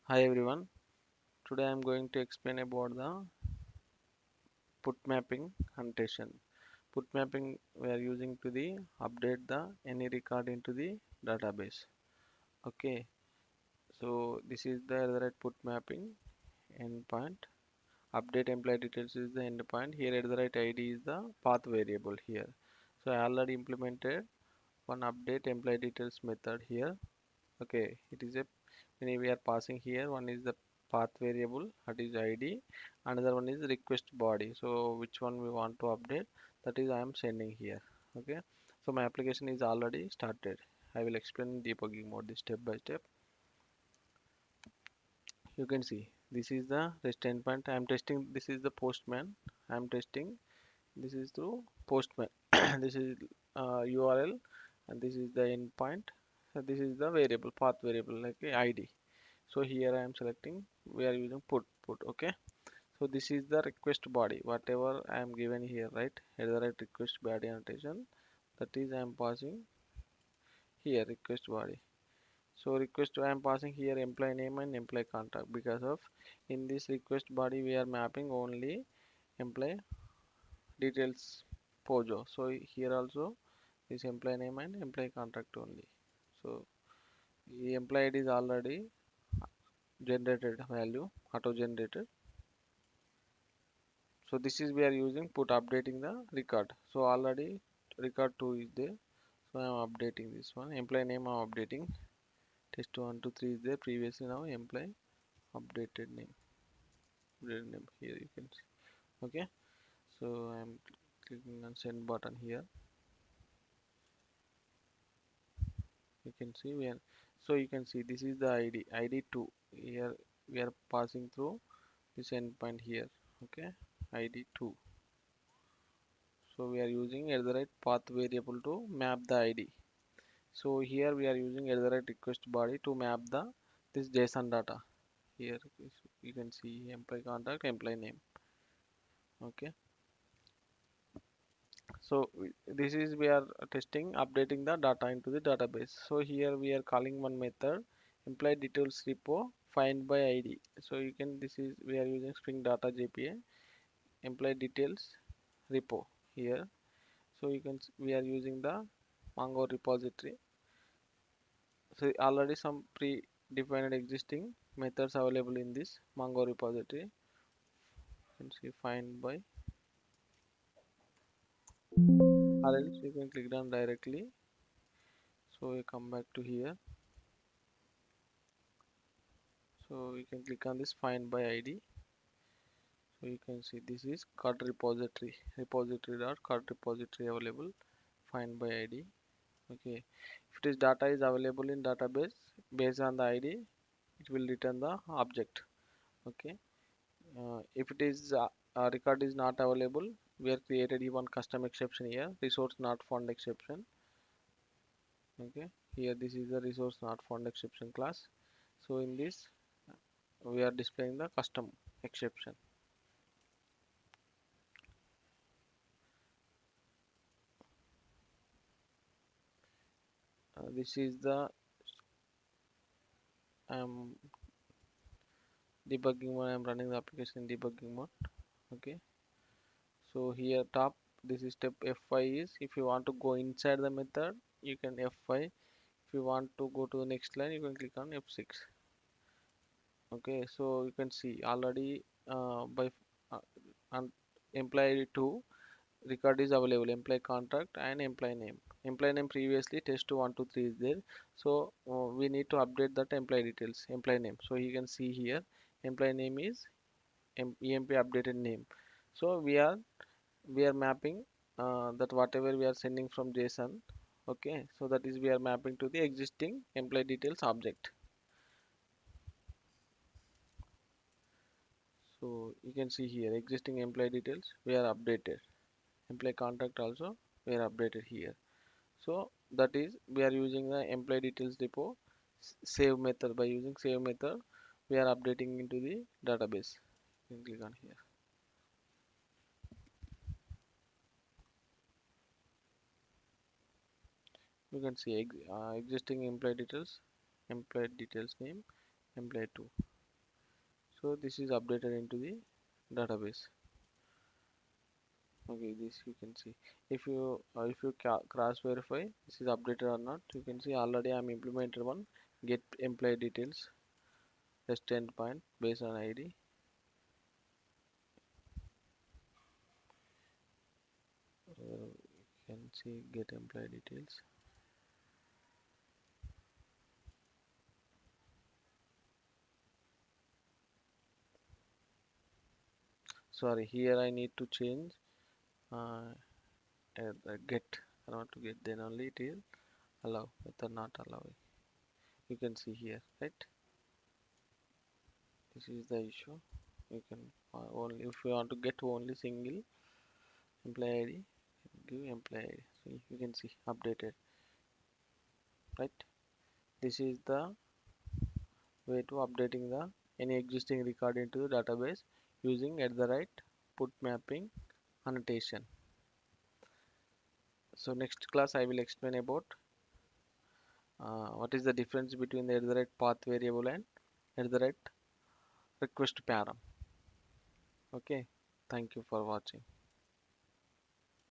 Hi everyone. Today I am going to explain about the put mapping annotation. Put mapping we are using to the update the any record into the database. Okay. So this is the right put mapping endpoint. Update employee details is the endpoint. Here at the right ID is the path variable here. So I already implemented one update employee details method here. Okay, it is a when we are passing here, one is the path variable, that is ID, another one is request body. So which one we want to update, that is I am sending here. Okay, so my application is already started. I will explain in debugging mode this step by step. You can see this is the rest endpoint. I am testing. This is the postman. I am testing. This is through postman. This is URL, and this is the endpoint. So this is the variable path variable like a ID. So here I am selecting, we are using put. Okay, so this is the request body, whatever I am given here, right? Here the right request body annotation, that is I am passing here request body. So request I am passing here employee name and employee contact, because of in this request body we are mapping only employee details pojo. So here also this employee name and employee contact only. So the employee ID is already generated value, auto generated. So this is we are using put updating the record. So already record 2 is there. So I am updating this one. Employee name I am updating. Test 1 2 3 is there. Previously now employee updated name. Updated name here you can see. Okay. So I am clicking on send button here. You can see we are. So you can see this is the ID. ID 2. Here we are passing through this endpoint here. Okay. ID 2. So we are using at the right path variable to map the ID. So here we are using at the right request body to map the this JSON data. Here you can see employee contact, employee name. Okay. So this is we are testing updating the data into the database. So here we are calling one method employee details repo find by ID. So you can this is we are using string data JPA employee details repo here. So you can we are using the Mongo repository. So already some pre-defined existing methods available in this Mongo repository. You can see find by, or else you can click down directly. So we come back to here. So you can click on this find by ID. So you can see this is cut repository, repository.cut repository available find by ID. Okay, if it is data is available in database based on the ID, it will return the object. Okay. If it is record is not available, we have created even custom exception here, resource not found exception. Okay, here this is the resource not found exception class. So in this we are displaying the custom exception. This is the um, debugging mode. I am running the application in debugging mode. Okay, so here top, this is step F5 is if you want to go inside the method, you can F5. If you want to go to the next line, you can click on F6. Okay, so you can see already by uh, employee 2 record is available, employee contact and employee name. Employee name previously test 1 2 3 is there. So we need to update that employee details, employee name. So you can see here employee name is emp updated name. So we are mapping that whatever we are sending from JSON. Okay, so that is we are mapping to the existing employee details object. So you can see here existing employee details we are updated, employee contact also we are updated here. So that is we are using the employee details repo save method. By using save method we are updating into the database. You can click on here. You can see existing employee details name, employee 2. So this is updated into the database. Okay, this you can see. If you cross verify this is updated or not, you can see already I'm implemented one get employee details REST endpoint based on ID. You can see get employee details. Sorry, here I need to change uh, get. I want to get, then only it will allow, whether not allowing. You can see here, right? This is the issue. You can only if you want to get only single employee ID, give employee ID. So you can see updated, right? This is the way to updating the any existing record into the database using at the right put mapping annotation. So next class I will explain about what is the difference between the at the right path variable and at the right request param. Okay, thank you for watching.